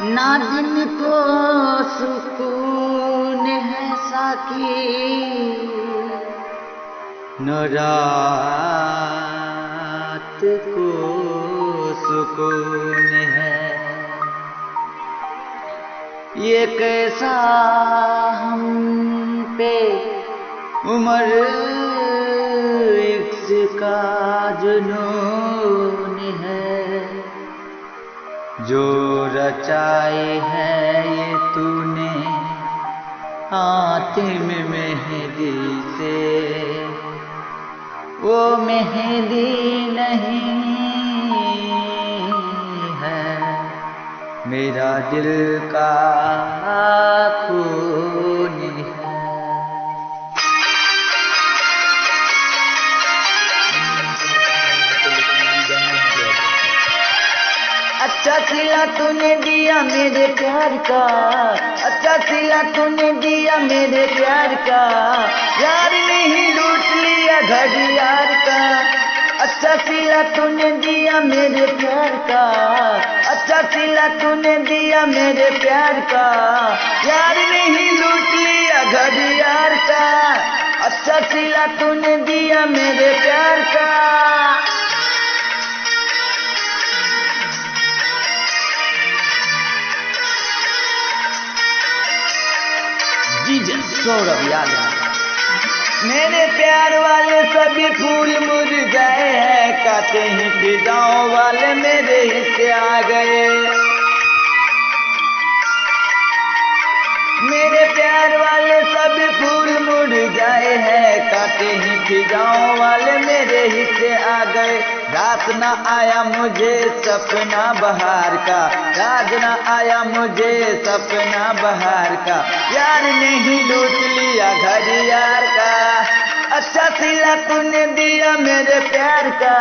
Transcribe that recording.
ना दिन को सुकून है साकी, न रात को सुकून है। ये कैसा हम पे उम्र इक्स का जुनून है, जो रचाए है ये तूने हातिम मेहंदी से, वो मेहंदी नहीं है मेरा दिल का खून है। अच्छा सिला तूने दिया मेरे प्यार का, अच्छा सिला तूने दिया मेरे प्यार का, यार नहीं लूट लिया घड़ियार का। अच्छा सिला तूने दिया मेरे प्यार का, अच्छा सिला तूने दिया मेरे प्यार का, यार नहीं लूट लिया घड़ियार का। अच्छा सिला तूने दिया मेरे प्यार का। सौरभ यादव। मेरे प्यार वाले सभी फूल मुरझाए हैं, काते ही फिजाओं वाले मेरे हिस्से आ गए। मेरे प्यार वाले सभी फूल मुरझाए हैं, काते ही फिजाओं वाले मेरे हिस्से आ गए। रात ना आया मुझे सपना बहार का, रात ना आया मुझे सपना बहार का, यार नहीं लूट लिया घड़ियार का। अच्छा सिला तूने दिया मेरे प्यार का।